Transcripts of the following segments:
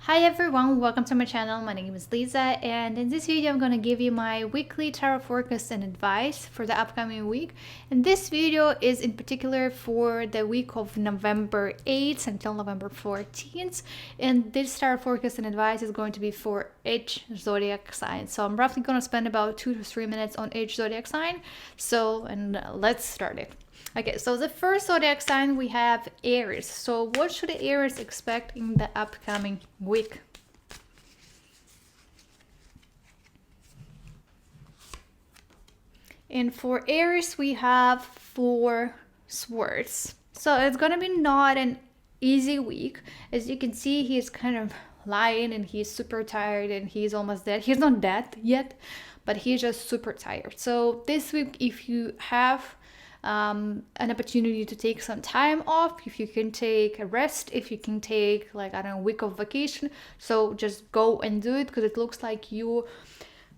Hi everyone, welcome to my channel. My name is Lisa, and in this video I'm going to give you my weekly tarot forecast and advice for the upcoming week. And this video is in particular for the week of November 8th until November 14th, and this tarot forecast and advice is going to be for each zodiac sign. So I'm roughly going to spend about 2 to 3 minutes on each zodiac sign. Let's start it. Okay, so the first zodiac sign we have Aries. So what should Aries expect in the upcoming week? And for Aries, we have 4 swords. So it's gonna be not an easy week. As you can see, he's kind of lying and he's super tired and he's almost dead. He's not dead yet, but he's just super tired. So this week, if you have an opportunity to take some time off, if you can take a rest, if you can take a week of vacation, so just go and do it, because it looks like you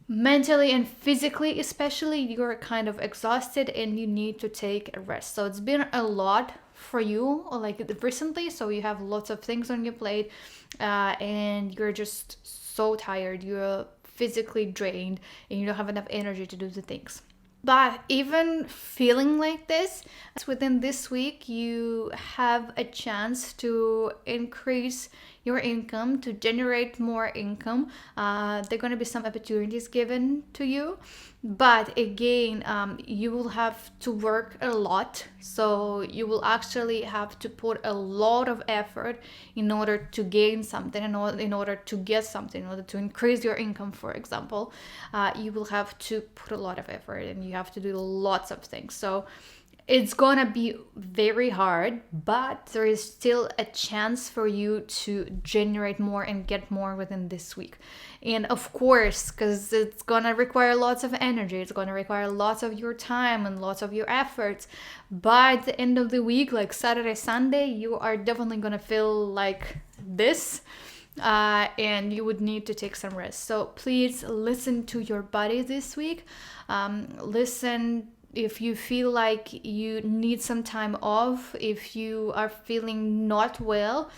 mentally and physically especially you're kind of exhausted and you need to take a rest. So it's been a lot for you recently, so you have lots of things on your plate and you're just so tired, you're physically drained and you don't have enough energy to do the things. But even feeling like this, within this week, you have a chance to increase your income, to generate more income. There are going to be some opportunities given to you. But again, you will have to work a lot. So you will actually have to put a lot of effort in order to gain something, in order to get something, in order to increase your income, for example. You will have to put a lot of effort and you have to do lots of things. So it's gonna be very hard, but there is still a chance for you to generate more and get more within this week. And of course, because it's gonna require lots of energy, it's gonna require lots of your time and lots of your efforts. By the end of the week, like Saturday, Sunday, you are definitely gonna feel like this. And you would need to take some rest. So please listen to your body this week. Listen if you feel like you need some time off, if you are feeling not well,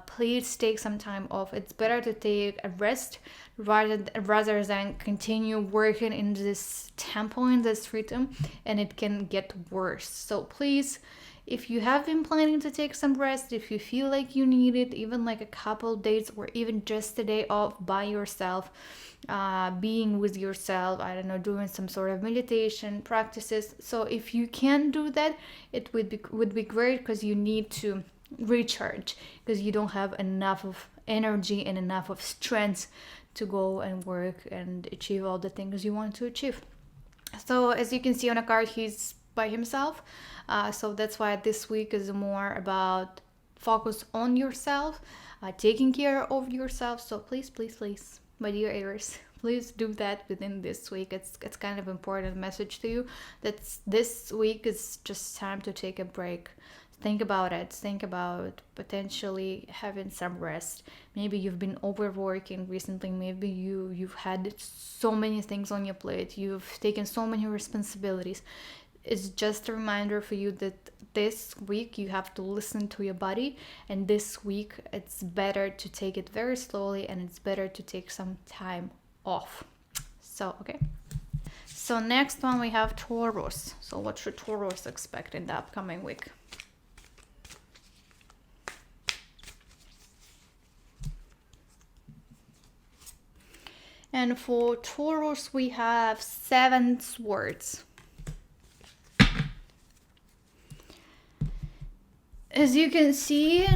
please take some time off. It's better to take a rest rather than continue working in this tempo, in this rhythm, and it can get worse. So please, if you have been planning to take some rest, if you feel like you need it, even like a couple days or even just a day off by yourself, being with yourself, I don't know, doing some sort of meditation practices. So if you can do that, it would be great, because you need to recharge, because you don't have enough of energy and enough of strength to go and work and achieve all the things you want to achieve. So as you can see on a card, he's by himself. So that's why this week is more about focus on yourself, taking care of yourself. So please, my dear Aries, please do that within this week. It's kind of important message to you that this week is just time to take a break. Think about it. Think about potentially having some rest. Maybe you've been overworking recently. Maybe you've had so many things on your plate. You've taken so many responsibilities. It's just a reminder for you that this week you have to listen to your body, and this week it's better to take it very slowly and it's better to take some time off. So, okay. So next one we have Taurus. So what should Taurus expect in the upcoming week? And for Taurus we have 7 swords. As you can see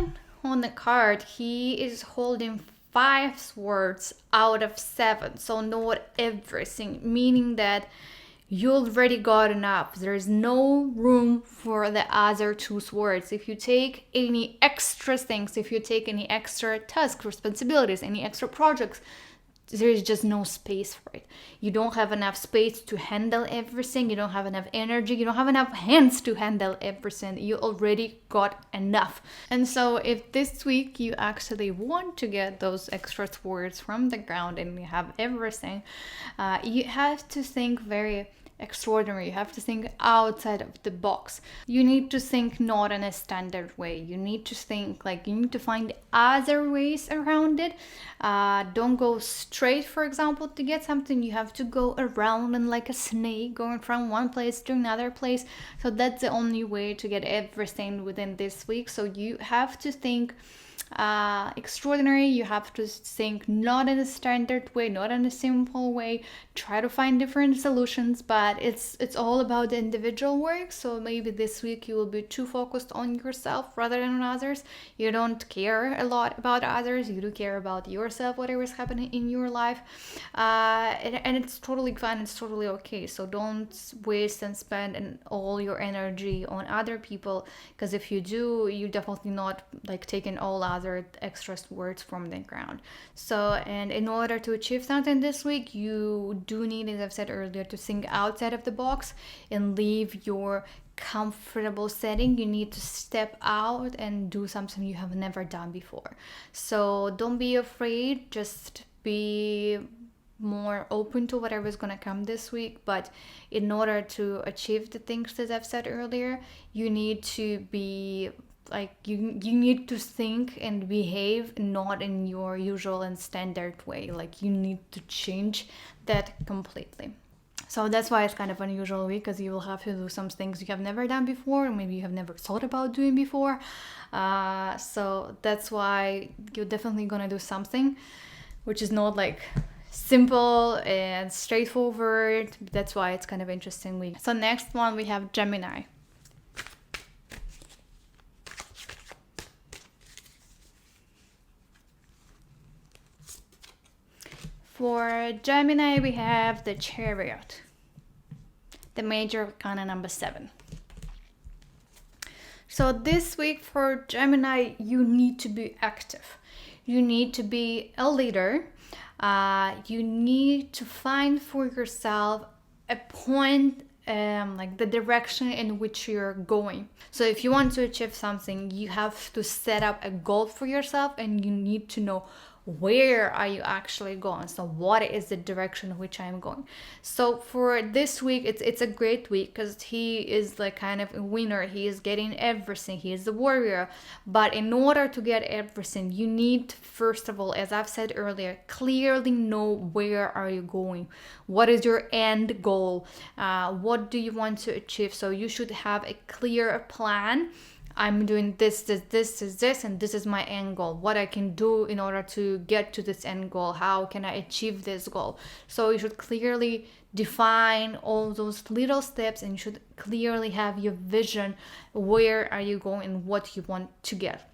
on the card, he is holding 5 swords out of 7. So not everything, meaning that you already got enough. There is no room for the other 2 swords. If you take any extra things, if you take any extra tasks, responsibilities, any extra projects, there is just no space for it. You don't have enough space to handle everything. You don't have enough energy. You don't have enough hands to handle everything. You already got enough. And so if this week you actually want to get those extra swords from the ground and you have everything, you have to think very extraordinary. You have to think outside of the box. You need to think not in a standard way. You need to think like you need to find other ways around it. Don't go straight, for example, to get something. You have to go around and like a snake, going from one place to another place. So that's the only way to get everything within this week. So you have to think extraordinary. You have to think not in a standard way, not in a simple way. Try to find different solutions, but it's all about the individual work. So maybe this week you will be too focused on yourself rather than on others. You don't care a lot about others. You do care about yourself, whatever is happening in your life, and it's totally fine. It's totally okay. So don't waste and spend all your energy on other people, because if you do, you definitely not like taking all other extra words from the ground. So, and in order to achieve something this week, you do need, as I've said earlier, to think outside of the box and leave your comfortable setting. You need to step out and do something you have never done before. So don't be afraid, just be more open to whatever is going to come this week. But in order to achieve the things that I've said earlier, you need to be like you need to think and behave not in your usual and standard way. Like you need to change that completely. So that's why it's kind of unusual week, because you will have to do some things you have never done before, or maybe you have never thought about doing before. So that's why you're definitely gonna do something which is not like simple and straightforward. That's why it's kind of interesting week. So next one we have Gemini. For Gemini, we have the Chariot, the major arcana number 7. So this week for Gemini, you need to be active. You need to be a leader. You need to find for yourself a point, like the direction in which you're going. So if you want to achieve something, you have to set up a goal for yourself, and you need to know where are you actually going. So what is the direction in which I'm going. So for this week, it's a great week, because he is like kind of a winner. He is getting everything. He is the warrior. But in order to get everything, you need, first of all, as I've said earlier, clearly know where are you going. What is your end goal? What do you want to achieve? So you should have a clear plan. I'm doing this, and this is my end goal. What I can do in order to get to this end goal. How can I achieve this goal? So you should clearly define all those little steps, and you should clearly have your vision. Where are you going and what you want to get?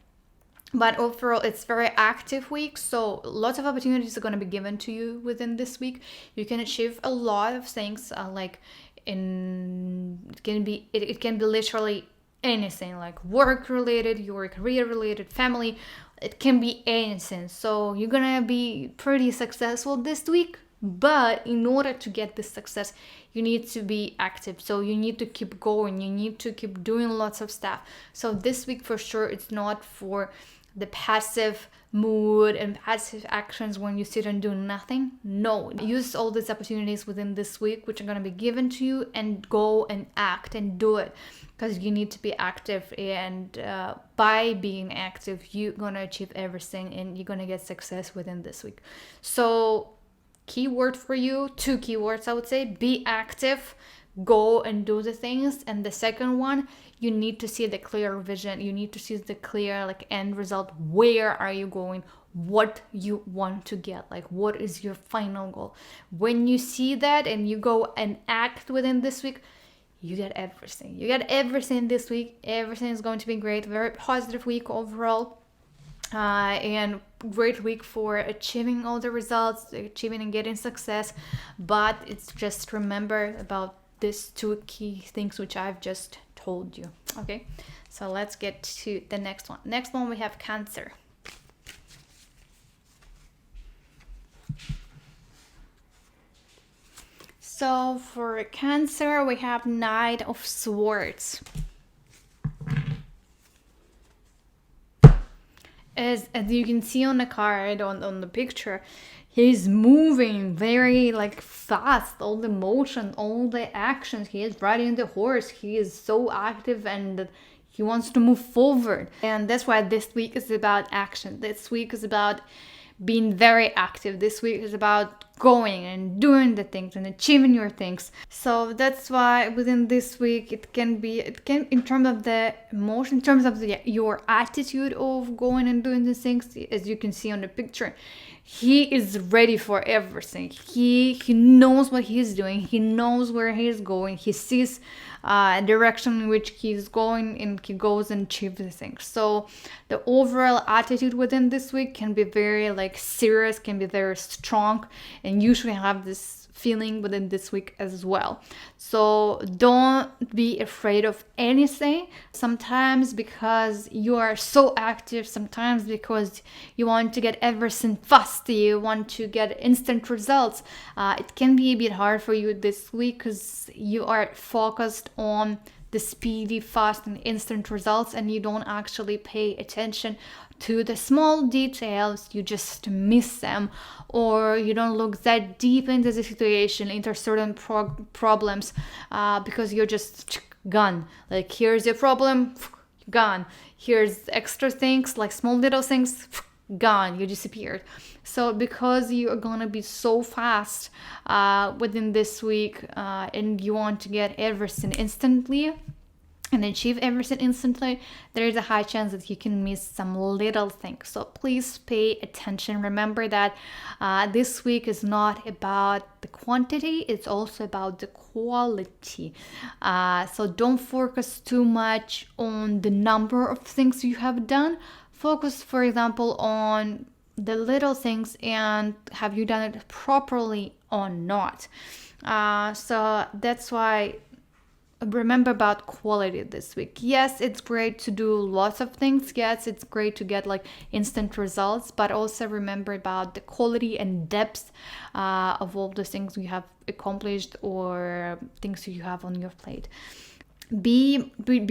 But overall, it's very active week, so lots of opportunities are going to be given to you within this week. You can achieve a lot of things, it can be literally anything, like work related, your career related, family. It can be anything. So you're gonna be pretty successful this week, but in order to get this success, you need to be active. So you need to keep going, you need to keep doing lots of stuff. So this week for sure, it's not for the passive mood and passive actions when you sit and do nothing. No, use all these opportunities within this week which are going to be given to you, and go and act and do it, because you need to be active, and by being active you're going to achieve everything, and you're going to get success within this week. So keyword for you, 2 keywords I would say: be active, go and do the things. And the second one, you need to see the clear vision. You need to see the clear end result. Where are you going? What you want to get? What is your final goal? When you see that and you go and act within this week, you get everything. You get everything this week. Everything is going to be great. Very positive week overall. And great week for achieving all the results, achieving and getting success. But it's just remember about these 2 key things which I've just told you. Okay, so let's get to the next one. Next one, we have Cancer. So for Cancer, we have Knight of Swords. as you can see on the card, on the picture, he's moving very like fast, all the motion, all the actions. He is riding the horse. He is so active and he wants to move forward. And that's why this week is about action. This week is about being very active. This week is about going and doing the things and achieving your things. So that's why within this week it can in terms of the emotion, in terms of your attitude of going and doing the things, as you can see on the picture, he is ready for everything. He knows what he's doing. He knows where he's going. He sees direction in which he's going, and he goes and achieves the things. So the overall attitude within this week can be very like serious, can be very strong, and usually have this feeling within this week as well. So don't be afraid of anything. Sometimes because you are so active, sometimes because you want to get everything fast, you want to get instant results, it can be a bit hard for you this week because you are focused on the speedy, fast, and instant results, and you don't actually pay attention to the small details. You just miss them, or you don't look that deep into the situation, into certain problems, because you're just gone. Like, here's your problem, gone. Here's extra things, like small little things, gone. You disappeared. So because you are gonna be so fast within this week, and you want to get everything instantly and achieve everything instantly, there is a high chance that you can miss some little things. So please pay attention. Remember that this week is not about the quantity, it's also about the quality. So don't focus too much on the number of things you have done. Focus, for example, on the little things and have you done it properly or not. So that's why remember about quality this week. Yes, it's great to do lots of things. Yes, it's great to get like instant results, but also remember about the quality and depth of all the things you have accomplished or things you have on your plate. Be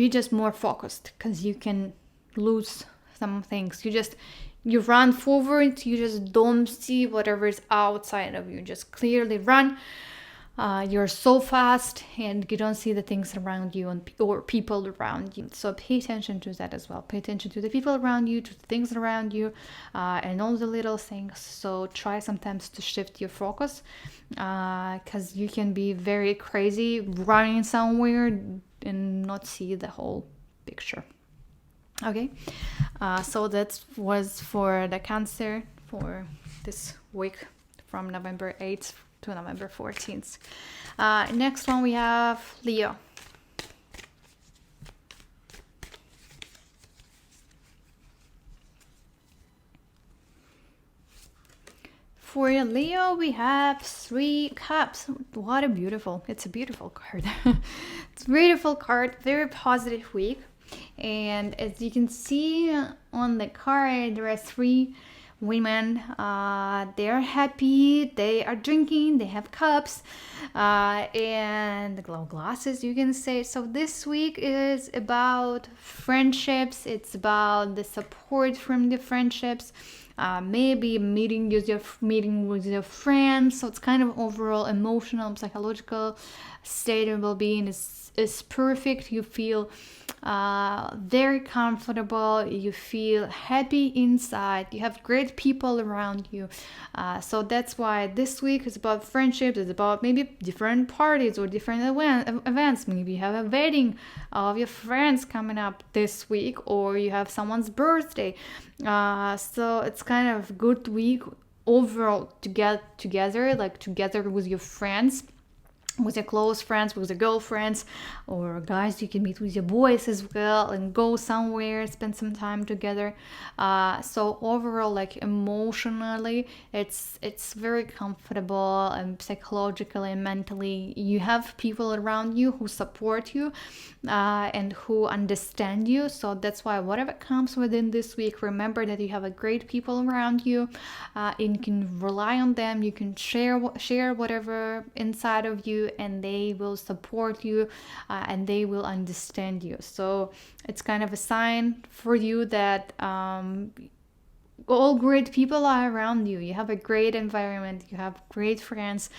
just more focused, because you can lose some things. You run forward, you just don't see whatever is outside of you. Just clearly run. You're so fast and you don't see the things around you or people around you. So pay attention to that as well. Pay attention to the people around you, to the things around you, and all the little things. So try sometimes to shift your focus, because you can be very crazy running somewhere and not see the whole picture. Okay, so that was for the Cancer for this week from November 8th to November 14th. Next one we have Leo. For Leo, we have 3 cups. What a beautiful, it's a beautiful card. It's a beautiful card, very positive week. And as you can see on the card, there are 3 women. They're happy, they are drinking, they have cups, and the glasses, you can say. So this week is about friendships. It's about the support from the friendships. Maybe meeting with your friends. So it's kind of overall emotional, psychological state of well-being is perfect. You feel very comfortable, you feel happy inside, you have great people around you. So that's why this week is about friendships. It's about maybe different parties or different events. Maybe you have a wedding of your friends coming up this week, or you have someone's birthday. So it's kind of good week overall to get together, like together with your friends, with your close friends, with your girlfriends, or guys, you can meet with your boys as well and go somewhere, spend some time together. So overall, like emotionally, it's very comfortable, and psychologically and mentally, you have people around you who support you and who understand you. So that's why whatever comes within this week, remember that you have a great people around you, and you can rely on them. You can share whatever inside of you, and they will support you, and they will understand you. So it's kind of a sign for you that all great people are around you. You have a great environment. You have great friends.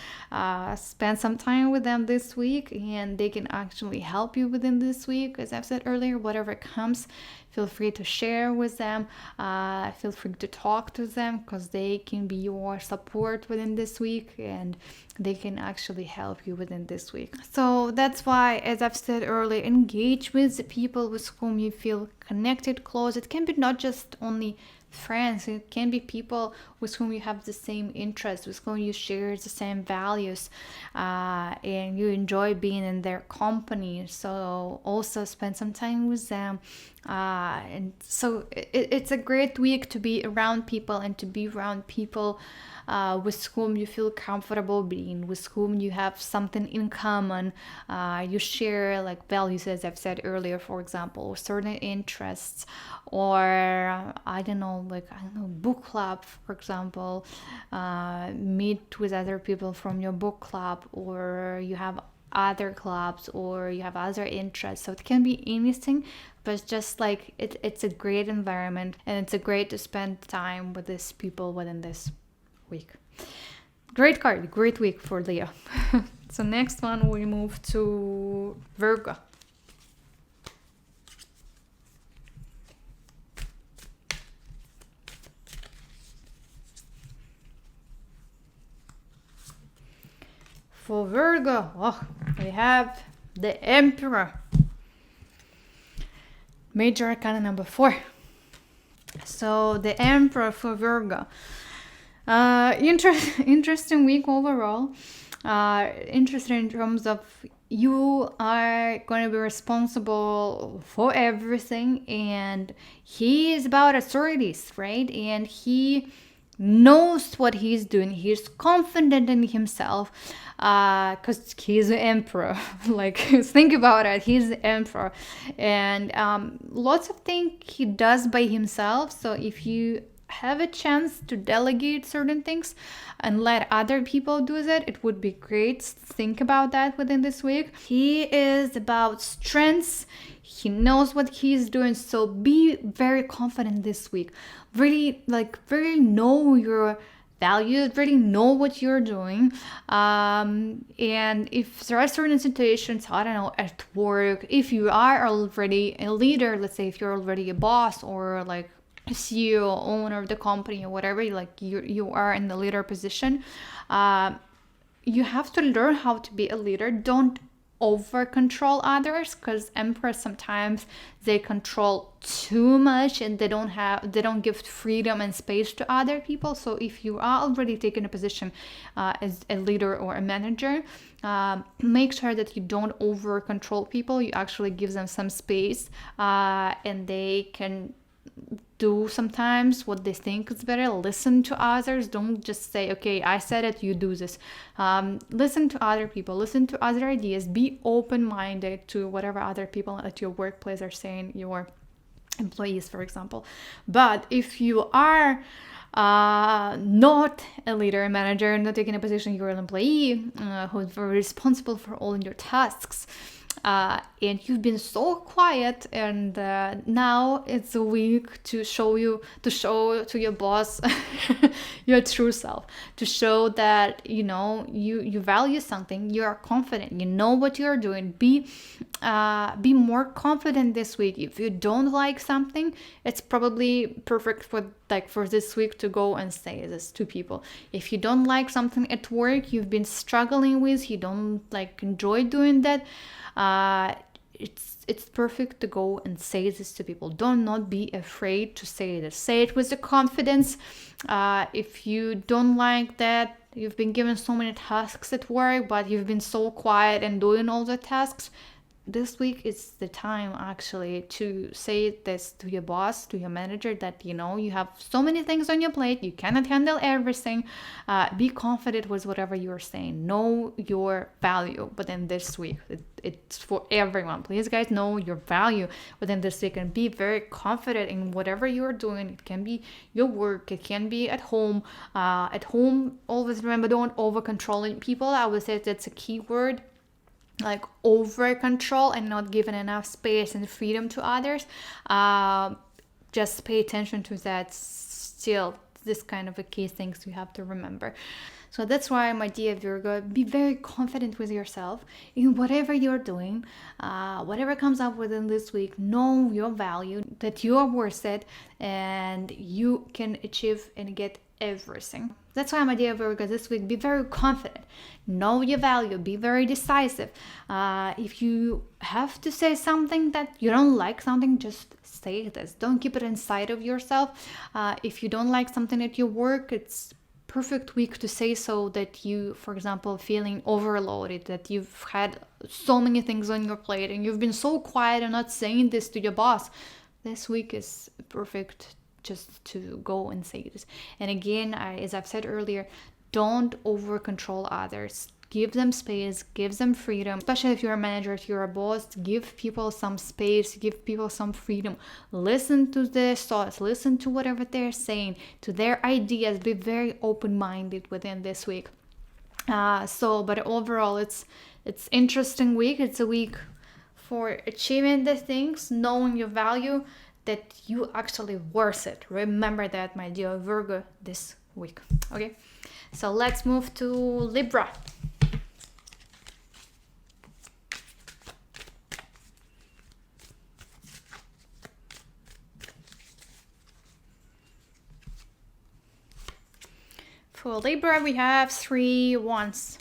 Spend some time with them this week, and they can actually help you within this week. As I've said earlier, whatever comes, feel free to share with them. Feel free to talk to them, because they can be your support within this week, and they can actually help you within this week. So that's why, as I've said earlier, engage with the people with whom you feel connected, close. It can be not just only friends, it can be people with whom you have the same interests, with whom you share the same values, and you enjoy being in their company. So also spend some time with them, and so it's a great week to be around people, and to be around people with whom you feel comfortable being, with whom you have something in common. You share like values, as I've said earlier, for example, or certain interests, or I don't know, book club, for example. Meet with other people from your book club, or you have other clubs, or you have other interests. So it can be anything, but just like it's a great environment, and it's a great to spend time with these people within this week. Great card, great week for Leo. So next one, we move to Virgo. For Virgo, we have the Emperor. Major Arcana number 4. So the Emperor for Virgo. Interesting week overall. Interesting in terms of you are going to be responsible for everything, and he is about authorities, right? And he knows what he's doing. He's confident in himself, because he's the emperor. Like, think about it, he's the emperor, and lots of things he does by himself. So if you have a chance to delegate certain things and let other people do that, it would be great. Think about that within this week. He is about strengths. He knows what he's doing, so be very confident this week. Really know your values, really know what you're doing. And if there are certain situations, I don't know, at work, if you are already a leader, let's say if you're already a boss, or like CEO, owner of the company, or whatever, like you are in the leader position, you have to learn how to be a leader. Don't over control others, because emperors sometimes they control too much, and they don't give freedom and space to other people. So if you are already taking a position as a leader or a manager, make sure that you don't over control people. You actually give them some space, and they can do sometimes what they think is better. Listen to others. Don't just say, okay, I said it, you do this. Listen to other people, listen to other ideas, be open-minded to whatever other people at your workplace are saying, your employees, for example. But if you are not a leader, a manager, not taking a position, you're an employee who's very responsible for all your tasks, and you've been so quiet, and now it's a week to show to your boss your true self, to show that you value something, you are confident, you know what you're doing. Be more confident this week. If you don't like something, it's probably perfect for this week to go and say this to people. If you don't like something at work you've been struggling with, you don't enjoy doing that, it's perfect to go and say this to people. Do not be afraid to say this. Say it with the confidence. If you don't like that, you've been given so many tasks at work, but you've been so quiet and doing all the tasks, this week is the time actually to say this to your boss, to your manager, that you have so many things on your plate, you cannot handle everything. Be confident with whatever you're saying. Know your value within this week. It's for everyone. Please, guys, know your value within this week and be very confident in whatever you're doing. It can be your work, it can be at home. Always remember, don't over controlling people. I would say that's a key word. Over control and not giving enough space and freedom to others. Just pay attention to that. still this kind of a key things you have to remember. So that's why, my dear Virgo, be very confident with yourself in whatever you're doing, whatever comes up within this week. Know your value, that you are worth it, and you can achieve and get everything. That's why, my dear Virgo, this week be very confident, know your value, be very decisive. If you have to say something that you don't like, something, just say this. Don't keep it inside of yourself. If you don't like something at your work, it's perfect week to say so, that you, for example, feeling overloaded, that you've had so many things on your plate and you've been so quiet and not saying this to your boss. This week is perfect just to go and say this. And again, as I've said earlier, don't over control others. Give them space, give them freedom, especially if you're a manager, if you're a boss. Give people some space, give people some freedom. Listen to their thoughts, listen to whatever they're saying, to their ideas. Be very open-minded within this week. But overall, it's interesting week. It's a week for achieving the things, knowing your value, that you actually worth it. Remember that, my dear Virgo, this week. Okay, so let's move to Libra. For Libra, we have 3 wands.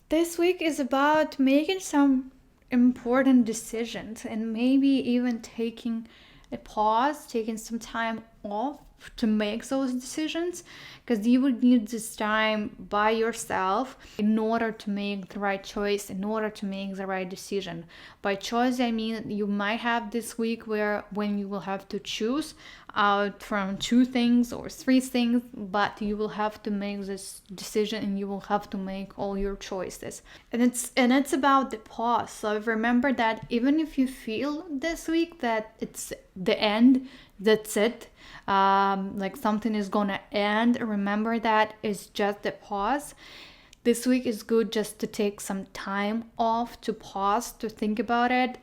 This week is about making some important decisions and maybe even taking a pause, taking some time off to make those decisions, because you would need this time by yourself in order to make the right choice, in order to make the right decision. By choice, I mean you might have this week when you will have to choose out from 2 things or 3 things, but you will have to make this decision and you will have to make all your choices. And it's about the pause. So remember that even if you feel this week that it's the end, that's it, like something is gonna end, remember that it's just a pause. This week is good just to take some time off, to pause, to think about it,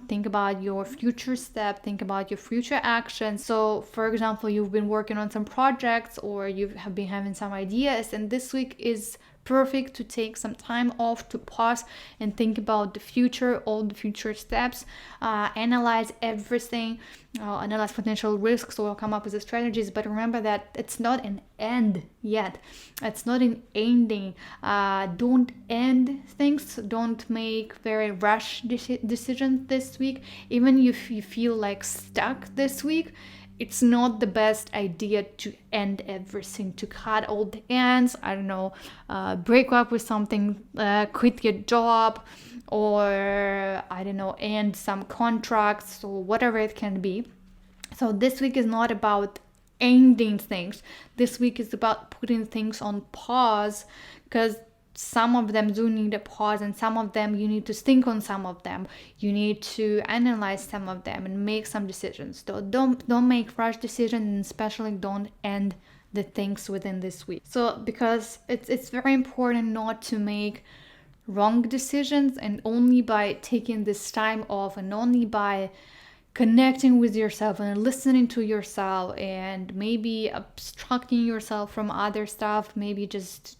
think about your future step, think about your future action. So for example, you've been working on some projects or you have been having some ideas, and this week is perfect to take some time off, to pause and think about the future, all the future steps, analyze everything, analyze potential risks, or come up with the strategies. But remember that it's not an end yet, it's not an ending. Don't end things, don't make very rush decisions this week. Even if you feel like stuck this week, it's not the best idea to end everything, to cut all the ends, I don't know, break up with something, quit your job, or I don't know, end some contracts or whatever it can be. So this week is not about ending things. This week is about putting things on pause, because some of them do need a pause, and some of them you need to think on, some of them you need to analyze, some of them, and make some decisions. So don't make rush decisions, and especially don't end the things within this week. So because it's very important not to make wrong decisions, and only by taking this time off and only by connecting with yourself and listening to yourself and maybe abstracting yourself from other stuff, maybe just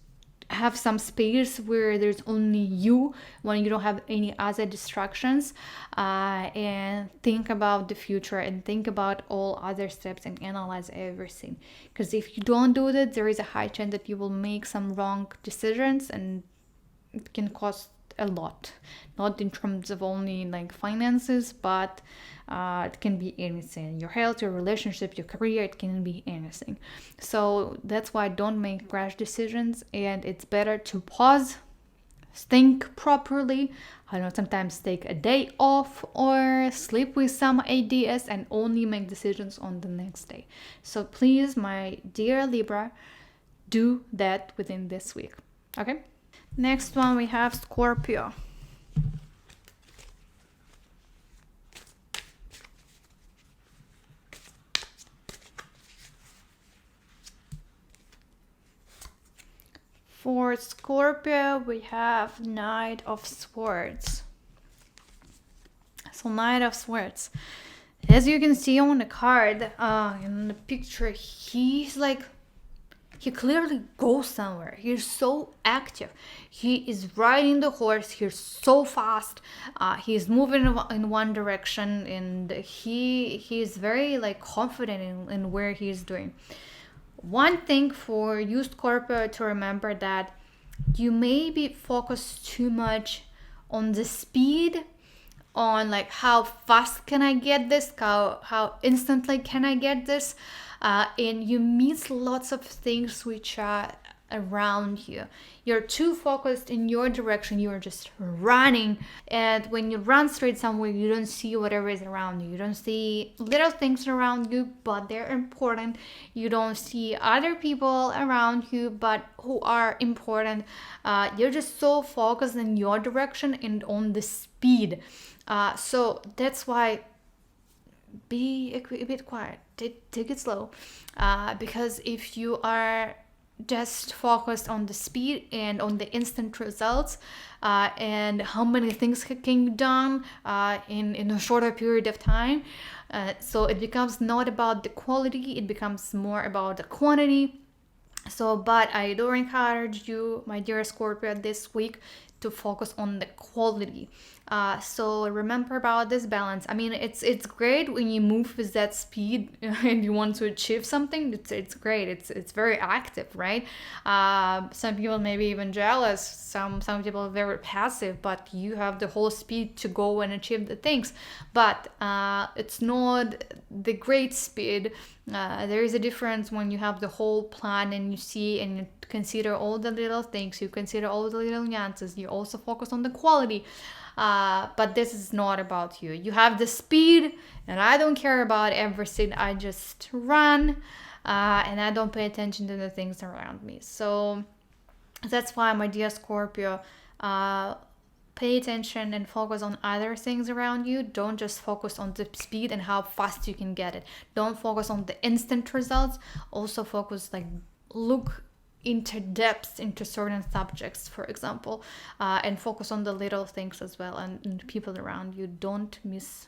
have some space where there's only you, when you don't have any other distractions, and think about the future and think about all other steps and analyze everything. Because if you don't do that, there is a high chance that you will make some wrong decisions, and it can cost a lot, not in terms of only like finances, but it can be anything, your health, your relationship, your career, it can be anything. So that's why don't make rash decisions, and it's better to pause, think properly, I know, sometimes take a day off or sleep with some ideas, and only make decisions on the next day. So please, my dear Libra, do that within this week. Okay, next one we have Scorpio. For Scorpio, we have Knight of Swords. So Knight of Swords. As you can see on the card, in the picture, he's like, he clearly goes somewhere. He's so active. He is riding the horse. He's so fast. He's moving in one direction, and he is very like confident in where he's doing. One thing for you, Scorpio, to remember that you may be focused too much on the speed, on like how fast can I get this, how instantly can I get this, and you miss lots of things which are around you. You're too focused in your direction. You're just running, and when you run straight somewhere, you don't see whatever is around you. You don't see little things around you, but they're important. You don't see other people around you, but who are important. You're just so focused in your direction and on the speed. So that's why be a bit quiet. Take it slow, because if you are just focused on the speed and on the instant results, and how many things can be done in a shorter period of time, so it becomes not about the quality, it becomes more about the quantity. So, but I do encourage you, my dear Scorpio, this week to focus on the quality. So remember about this balance. I mean, it's great when you move with that speed and you want to achieve something. It's great. It's very active, right? Some people may be even jealous. Some people are very passive, but you have the whole speed to go and achieve the things. But it's not the great speed. There is a difference when you have the whole plan and you see and you consider all the little things, you consider all the little nuances, you also focus on the quality. But this is not about you. You have the speed, and I don't care about everything. I just run, and I don't pay attention to the things around me. So that's why, my dear Scorpio, pay attention and focus on other things around you. Don't just focus on the speed and how fast you can get it. Don't focus on the instant results. Also focus, like, look into depth into certain subjects, for example, and focus on the little things as well, and people around you. Don't miss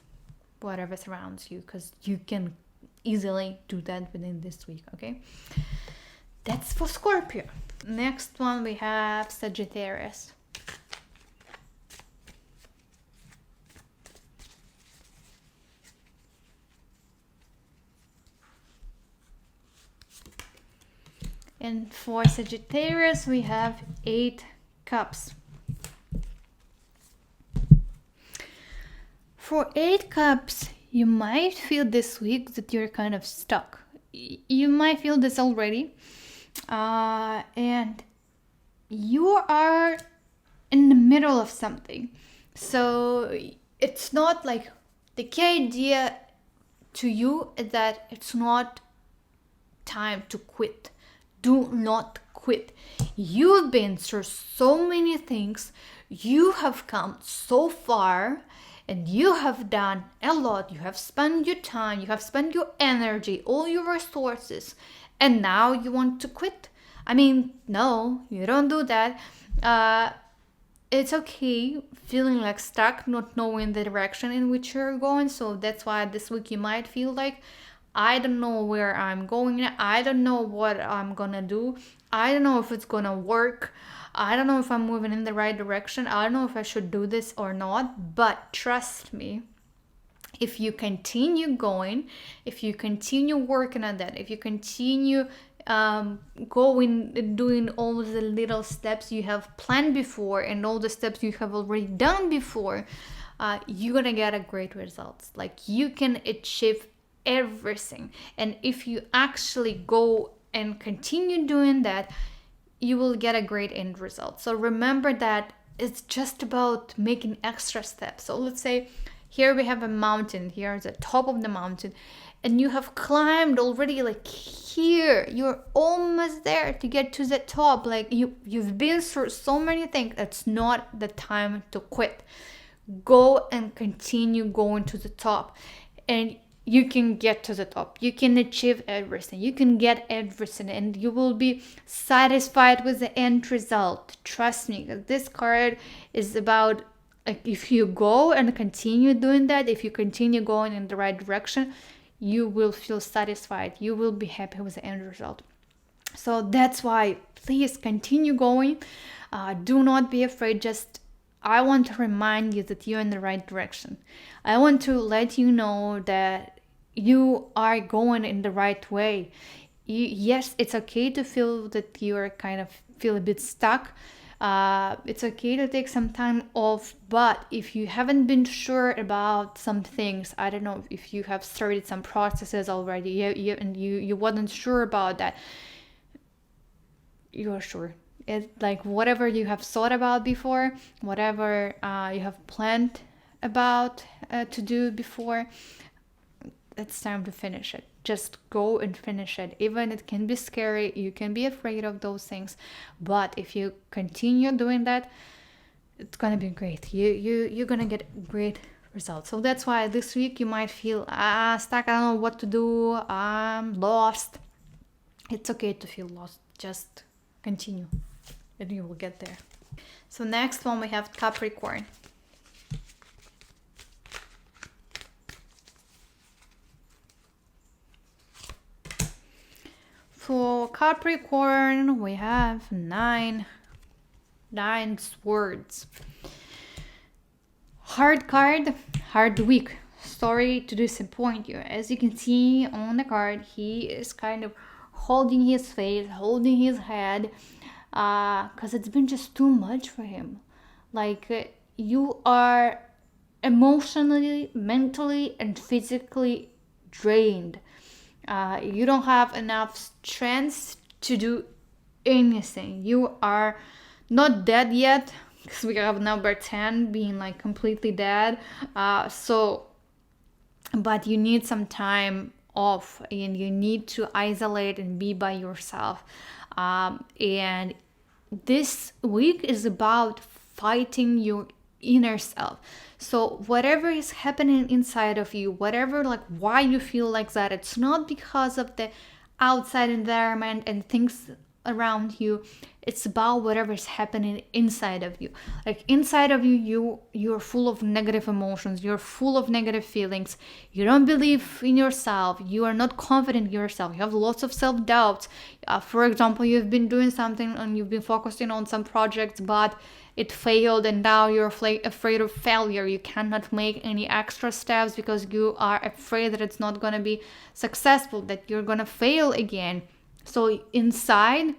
whatever surrounds you, because you can easily do that within this week. Okay, that's for Scorpio. Next one we have Sagittarius. And for Sagittarius, we have 8 cups. For 8 cups, you might feel this week that you're kind of stuck. You might feel this already. And you are in the middle of something. So it's not like, the key idea to you is that it's not time to quit. Do not quit. You've been through so many things. You have come so far, and you have done a lot. You have spent your time, you have spent your energy, all your resources, and now you want to quit. I mean, no, you don't do that. It's okay feeling like stuck, not knowing the direction in which you're going. So that's why this week you might feel like, I don't know where I'm going. I don't know what I'm gonna do. I don't know if it's gonna work. I don't know if I'm moving in the right direction. I don't know if I should do this or not. But trust me, if you continue going, if you continue working on that, if you continue going, doing all the little steps you have planned before and all the steps you have already done before, you're gonna get a great results. Like, you can achieve everything. And if you actually go and continue doing that, you will get a great end result. So remember that it's just about making extra steps. So let's say here we have a mountain, here is the top of the mountain, and you have climbed already, like here, you're almost there to get to the top. Like, you've been through so many things. It's not the time to quit. Go and continue going to the top, and you can get to the top. You can achieve everything. You can get everything, and you will be satisfied with the end result. Trust me, this card is about like if you go and continue doing that, if you continue going in the right direction, you will feel satisfied, you will be happy with the end result. So that's why please continue going. Do not be afraid. Just I want to remind you that you're in the right direction. I want to let you know that you are going in the right way. Yes, it's okay to feel that you're kind of feel a bit stuck. It's okay to take some time off, but if you haven't been sure about some things, I don't know if you have started some processes already, and you wasn't sure about that, you are sure. It's like whatever you have thought about before, whatever you have planned about to do before, it's time to finish it. Just go and finish it. Even it can be scary, you can be afraid of those things, but if you continue doing that, it's gonna be great. You're gonna get great results. So that's why this week you might feel stuck. I don't know what to do. I'm lost. It's okay to feel lost. Just continue, and you will get there. So next one we have Capricorn. For Capricorn, we have nine swords. Hard card, hard week. Sorry to disappoint you. As you can see on the card, he is kind of holding his face, holding his head, because it's been just too much for him. Like you are emotionally, mentally, and physically drained. You don't have enough strength to do anything. You are not dead yet, because we have number 10 being like completely dead. But you need some time off, and you need to isolate and be by yourself. And this week is about fighting your inner self. So whatever is happening inside of you, whatever, like why you feel like that, it's not because of the outside environment and things around you. It's about whatever is happening inside of you. Like inside of you're full of negative emotions, you're full of negative feelings, you don't believe in yourself, you are not confident in yourself, you have lots of self-doubts. For example, you've been doing something and you've been focusing on some projects, but it failed, and now you're afraid of failure. You cannot make any extra steps because you are afraid that it's not going to be successful, that you're going to fail again. So inside,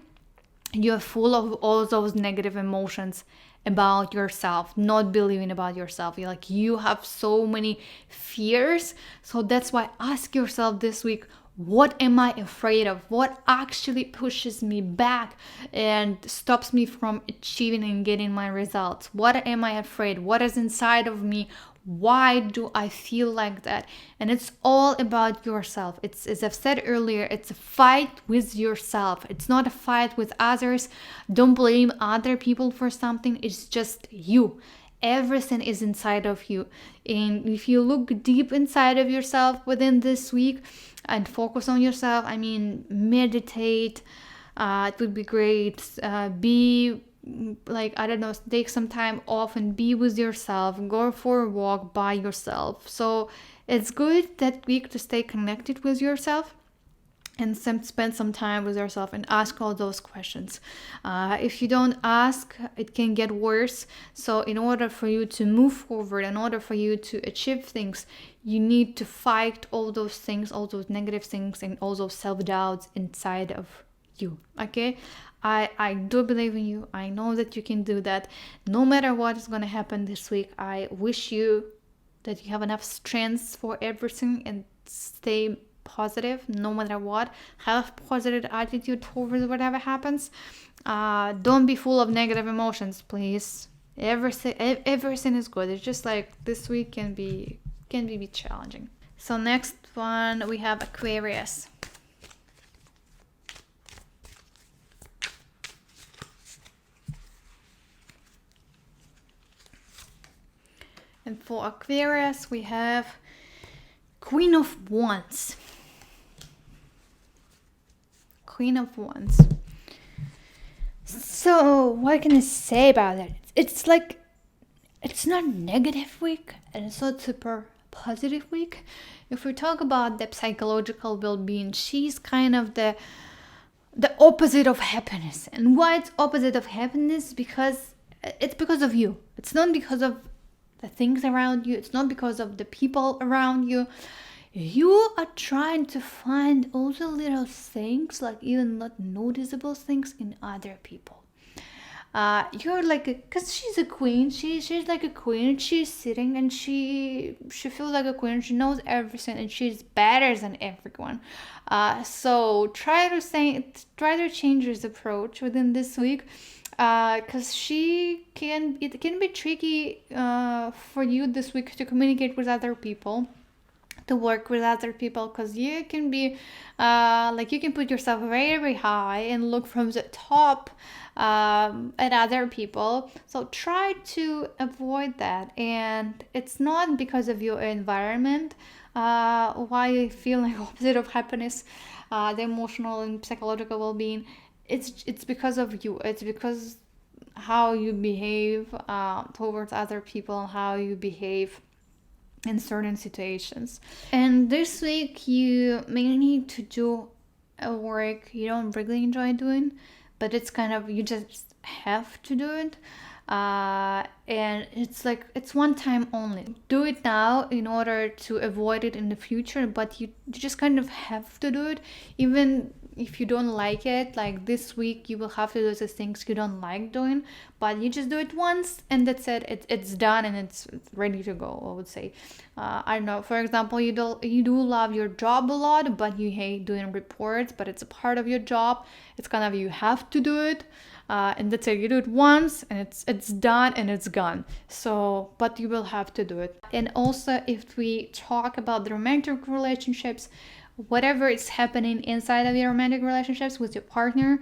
you're full of all those negative emotions about yourself, not believing about yourself. You have so many fears. So that's why ask yourself this week, what am I afraid of? What actually pushes me back and stops me from achieving and getting my results? What am I afraid? What is inside of me? Why do I feel like that? And it's all about yourself. It's, as I've said earlier, it's a fight with yourself. It's not a fight with others. Don't blame other people for something. It's just you. Everything is inside of you. And if you look deep inside of yourself within this week and focus on yourself, meditate, it would be great. Be I don't know, take some time off and be with yourself, go for a walk by yourself. So it's good that week to stay connected with yourself and spend some time with yourself and ask all those questions. If you don't ask, it can get worse. So in order for you to move forward, in order for you to achieve things, you need to fight all those things, all those negative things, and all those self-doubts inside of you. Okay? I do believe in you. I know that you can do that. No matter what is going to happen this week, I wish you that you have enough strength for everything and stay positive no matter what. Have positive attitude towards whatever happens. Don't be full of negative emotions, please. Everything is good. It's just like this week can be a bit challenging. So next one we have Aquarius. And for Aquarius, we have Queen of Wands. Queen of Wands. So, what can I say about it? It's like it's not negative week and it's not super positive week. If we talk about the psychological well-being, she's kind of the opposite of happiness. And why it's opposite of happiness? Because it's because of you. It's not because of the things around you. It's not because of the people around you. You are trying to find all the little things, like even not noticeable things in other people. You're like, because she's a queen, she's like a queen. She's sitting and she feels like a queen. She knows everything and she's better than everyone. So try to change this approach within this week, because it can be tricky for you this week to communicate with other people, to work with other people, because you can be you can put yourself very, very high and look from the top at other people. So try to avoid that. And it's not because of your environment why you feel like opposite of happiness, the emotional and psychological well-being. It's because of you. It's because how you behave towards other people, how you behave in certain situations. And this week you may need to do a work you don't really enjoy doing, but it's kind of, you just have to do it. And it's one time only. Do it now in order to avoid it in the future, but you just kind of have to do it. Even if you don't like it, like this week you will have to do the things you don't like doing, but you just do it once and that's it. It's done and it's ready to go, I would say. I don't know, for example, you do love your job a lot, but you hate doing reports, but it's a part of your job. It's kind of, you have to do it. And that's it. You do it once and it's done and it's gone. So, but you will have to do it. And also, if we talk about the romantic relationships, whatever is happening inside of your romantic relationships with your partner,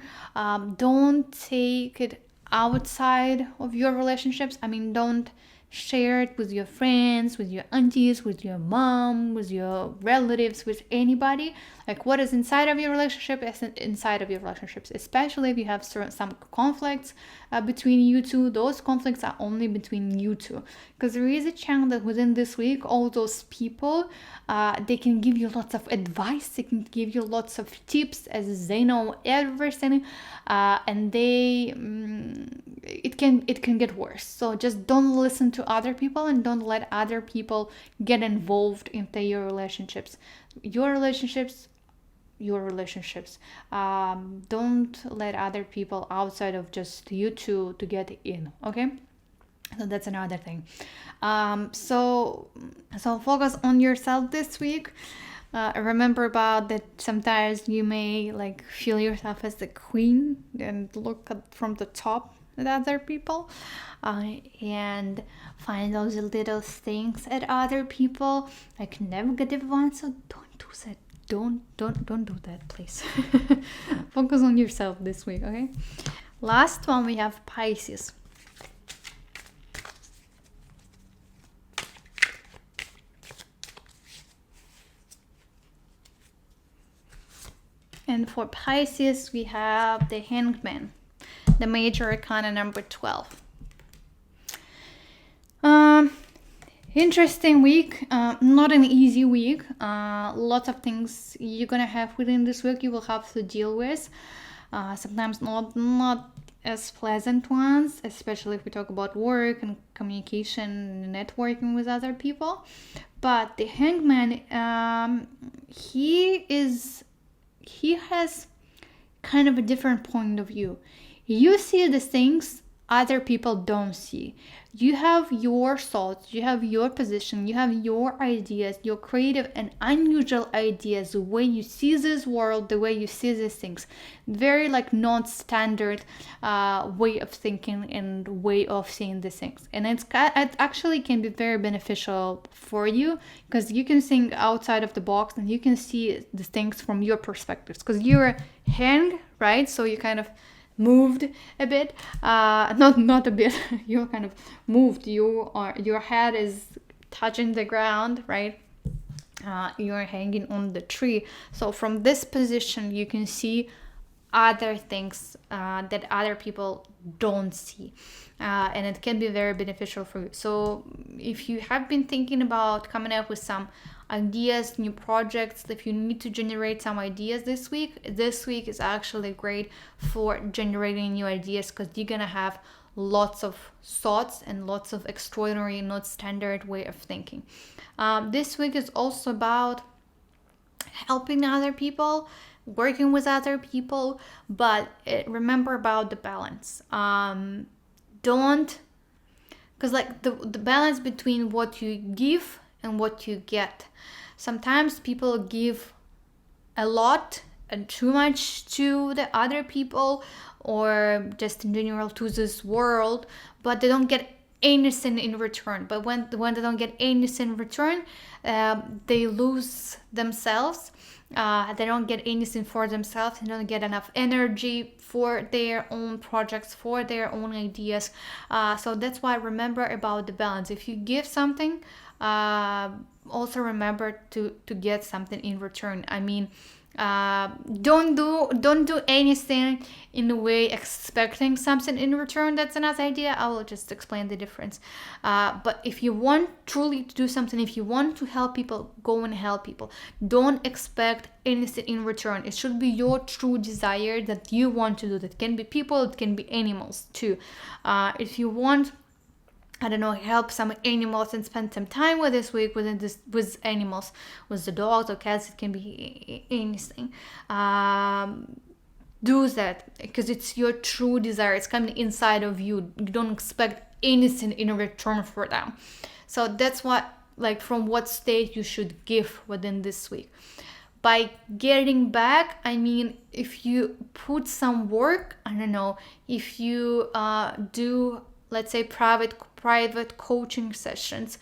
don't take it outside of your relationships. I mean, don't share it with your friends, with your aunties, with your mom, with your relatives, with anybody. Like, what is inside of your relationship is inside of your relationships, especially if you have some conflicts between you two. Those conflicts are only between you two, because there is a chance that within this week all those people, they can give you lots of advice, they can give you lots of tips, as they know everything, and it can get worse. So just don't listen to other people and don't let other people get involved into your relationships. Don't let other people outside of just you two to get in. Okay, so that's another thing. So focus on yourself this week. Remember about that sometimes you may like feel yourself as the queen and look at from the top at other people, and find those little things at other people, like negative ones. So don't do that. Don't do that, please. Focus on yourself this week, okay? Last one, we have Pisces. And for Pisces, we have the Hangman, the major arcana number 12. Interesting week, not an easy week. Lots of things you're gonna have within this week you will have to deal with. Sometimes not as pleasant ones, especially if we talk about work and communication and networking with other people. But the Hangman, he has kind of a different point of view. You see the things other people don't see. You have your thoughts, you have your position, you have your ideas, your creative and unusual ideas, the way you see this world, the way you see these things. Very like non-standard way of thinking and way of seeing these things. And it actually can be very beneficial for you, because you can think outside of the box and you can see the things from your perspectives, because you're a hang, right? So you kind of moved a bit, not a bit, you're kind of moved, your head is touching the ground, right? You're hanging on the tree. So from this position you can see other things that other people don't see, and it can be very beneficial for you. So if you have been thinking about coming up with some ideas, new projects, if you need to generate some ideas this week is actually great for generating new ideas, because you're gonna have lots of thoughts and lots of extraordinary, not standard way of thinking. This week is also about helping other people, working with other people, but remember about the balance. Don't, because like the balance between what you give and what you get. Sometimes people give a lot and too much to the other people, or just in general to this world, but they don't get anything in return. But when they don't get anything in return, they lose themselves. They don't get anything for themselves. They don't get enough energy for their own projects, for their own ideas. So that's why remember about the balance. If you give something, also remember to get something in return. I mean, don't do anything in a way expecting something in return. That's another idea. I will just explain the difference. But if you want truly to do something, if you want to help people, go and help people. Don't expect anything in return. It should be your true desire that you want to do. That can be people, it can be animals too. If you want, I don't know, help some animals and spend some time with this week with animals, with the dogs or cats, it can be anything. Do that, because it's your true desire. It's coming inside of you. You don't expect anything in return for them. So that's what, like, from what state you should give within this week. By getting back, I mean, if you put some work, I don't know, if you do, let's say, private coaching sessions,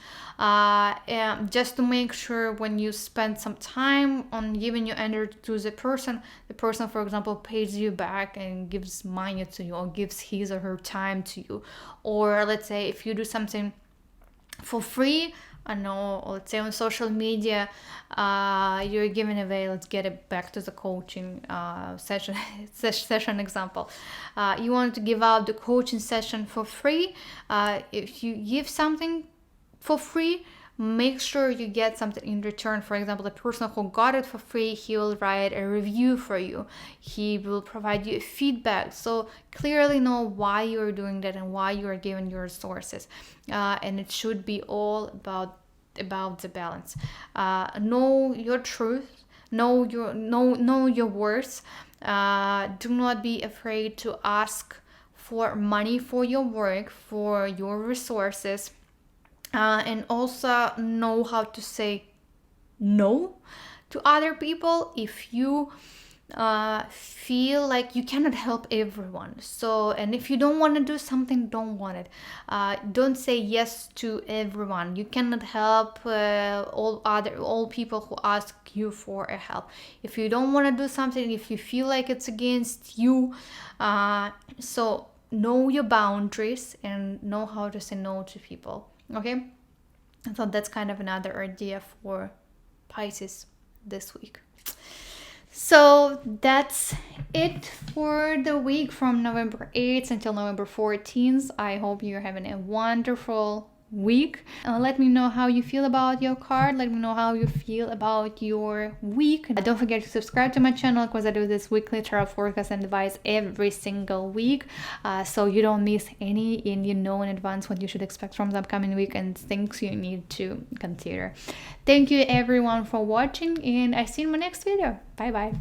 just to make sure when you spend some time on giving your energy to the person, for example, pays you back and gives money to you, or gives his or her time to you. Or let's say if you do something for free, I know, let's say on social media, you're giving away, let's get it back to the coaching session example. You want to give out the coaching session for free. If you give something for free, make sure you get something in return. For example, the person who got it for free, he will write a review for you. He will provide you feedback. So clearly know why you're doing that and why you are giving your resources. And it should be all about the balance. Know your truth. Know your worth. Do not be afraid to ask for money for your work, for your resources. And also know how to say no to other people if you feel like you cannot help everyone. So, and if you don't want to do something, don't want it. Don't say yes to everyone. You cannot help all people who ask you for a help. If you don't want to do something, if you feel like it's against you, so know your boundaries and know how to say no to people. Okay, so that's kind of another idea for Pisces this week. So that's it for the week from November 8th until November 14th. I hope you're having a wonderful week. Let me know how you feel about your card. Let me know how you feel about your week. Don't forget to subscribe to my channel, because I do this weekly tarot forecast and advice every single week, so you don't miss any, and you know in advance what you should expect from the upcoming week and things you need to consider. Thank you everyone for watching, and I see you in my next video. Bye bye.